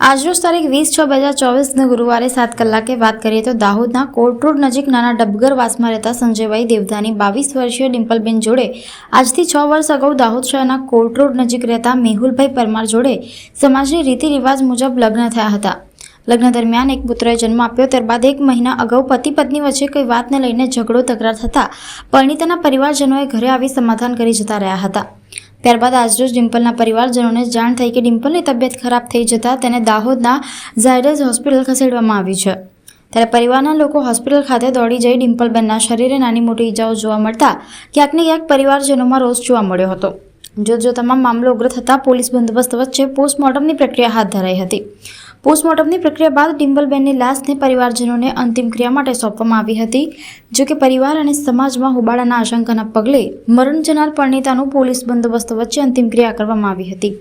આજરોજ તારીખ 20/6/2024 ગુરુવારે 7 કલાકે વાત કરીએ તો દાહોદના કોર્ટ રોડ નજીક નાના ડબગરવાસમાં રહેતા સંજયભાઈ દેવધાની 22 વર્ષીય ડિમ્પલબેન જોડે આજથી 6 વર્ષ અગાઉ દાહોદ શહેરના કોર્ટ રોડ નજીક રહેતા મેહુલભાઈ પરમાર જોડે સમાજની રીતિ રિવાજ મુજબ લગ્ન થયા હતા। લગ્ન દરમિયાન એક પુત્રએ જન્મ આપ્યો। ત્યારબાદ 1 મહિના અગાઉ પતિ પત્ની વચ્ચે કોઈ વાતને લઈને ઝઘડો તકરાર થતા પરિણીતાના પરિવારજનોએ ઘરે આવી સમાધાન કરી જતા રહ્યા હતા। ત્યારબાદ આજરોજ ડિમ્પલના પરિવારજનોને જાણ થઈ કે ડિમ્પલની તબિયત ખરાબ થઈ જતા તેને દાહોદના ઝાયડસ હોસ્પિટલ ખસેડવામાં આવી છે। ત્યારે પરિવારના લોકો હોસ્પિટલ ખાતે દોડી જઈ ડિમ્પલબેનના શરીરે નાની મોટી ઈજાઓ જોવા મળતા ક્યાંક ને ક્યાંક પરિવારજનોમાં રોષ જોવા મળ્યો હતો। જોતજોતામાં મામલો ઉગ્ર થતાં પોલીસ બંદોબસ્ત વચ્ચે પોસ્ટમોર્ટમની પ્રક્રિયા હાથ ધરાઈ હતી। પોસ્ટમોર્ટમની પ્રક્રિયા બાદ ડિમ્પલબેનની લાશને પરિવારજનોને અંતિમ ક્રિયા માટે સોંપવામાં આવી હતી। જો કે પરિવાર અને સમાજમાં હોબાળાના આશંકાના પગલે મરણ જનાર પરિણીતાનું પોલીસ બંદોબસ્ત વચ્ચે અંતિમ ક્રિયા કરવામાં આવી હતી।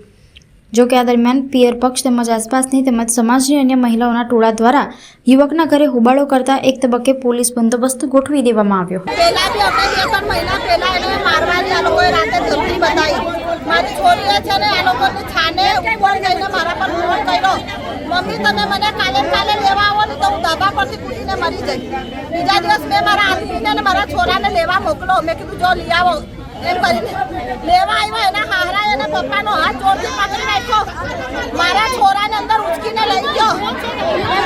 જો કે આ દરમિયાન પિયર પક્ષ તેમજ આસપાસની તેમજ સમાજની અન્ય મહિલાઓના ટોળા દ્વારા યુવકના ઘરે હોબાળો કરતા એક તબક્કે પોલીસ બંદોબસ્ત ગોઠવી દેવામાં આવ્યો। मम्मी तने मने काले काले लेवा आवो ने तो दबा परથી કૂટીને મરી જઈ। બીજા દિવસ મે મારા આદમીને ને મારા છોરાને લેવા મોકલો। મે કીધું જો લઈ આવો એમ કરીને લેવા આવ્યા। એના હારા એના પપ્પાનો હાથ જોરથી પકડી નાખ્યો। મારા છોરાને અંદર ઉચકીને લઈ ગયો।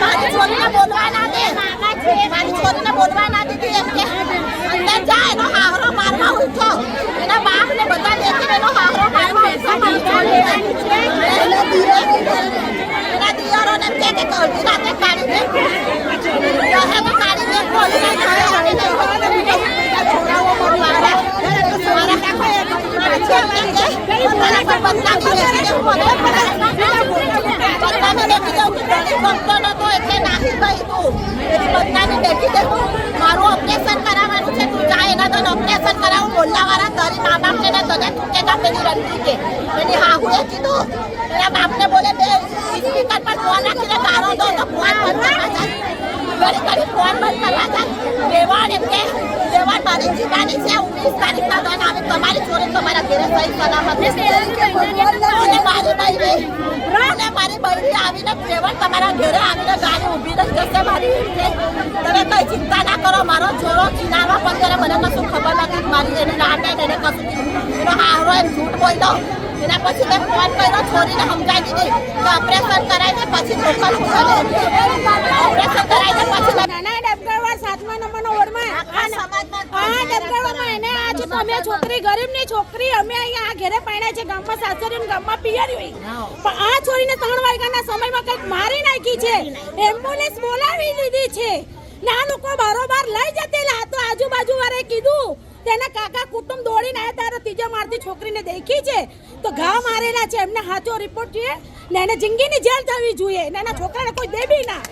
મારી છોરીને બોલવા ના દે, મારી છોરીને બોલવા ના દીધી એમ કે અંદર જા। એનો હારો મારવા ઉઠ્યો। એના બાપને બધા દેખીને એનો હારો મારવા ઉઠ્યો। મારી છોરીને અડધી રાતે કાઢી દે તો કાઢી દે બોલીને મારું ઓપરેશન કરાવવાનું છે। તું જા એના તને ઓપરેશન કરાવું। બોલવાવાળા તારી મા બાપને ને તને ચૂકેગા પેલી રણતી કે એની હાહુએ કીધું। એના બાપને બોલે બે સ્પીકર પર ફોન રાખીને ગાળો દો તો ફોન બંધ કરવા જાય। ઘડી ઘડી ફોન બંધ કરવા જાય। દેવાણ એમ કે દેવાણ મારી જીવાની છે। 19 તારીખના દોન આવે તમારી છોરી તમારા ઘરે સહી સલામત અને મારી બૈરી આવીને દેવાણ તમારા ઘરે આવીને ગાડી ઊભી જ જશે મારી રીતે। તમે કઈ ચિંતા ના કરો। મારો છોરો ચીનાવા પણ ત્યારે મને કશું ખબર નથી। મારી એની લાડે એને કશું એનો હારો એમ જૂઠ બોલ્યો। એના પછી મેં ફોન કર્યો છોરીને સમજાવી દીધી કે ઓપરેશન કરાવી દે પછી લોકલ ચાલે। ઓપરેશન કરાવી દે પછી નાના ડબગરવા 7મા નંબરનો વોર્ડમાં ડબગરવામાં એને આ છે તમે છોકરી ગરીબની છોકરી અમે અહીંયા આ ઘરે પાણ્યા છે। ગામમાં સાસરીને ગામમાં પિયર હોય પણ આ છોરીને 3 વાગ્યાના સમયમાં કંઈક મારી નાખી છે। એમ્બ્યુલન્સ બોલાવી લીધી છે ને આ લોકો બારોબાર લઈ જતેલા। તો આજુબાજુ વાળાએ કીધું તેના કાકા કુટુંબ દોડીને આવ્યા ત્યારે ત્રીજા માળથી છોકરીને દેખી છે તો ઘા મારેલા છે। એમને સાચો રિપોર્ટ છે ને એને જિંદગીની જેલ થવી જોઈએ ને એના છોકરાને કોઈ દેબી ના।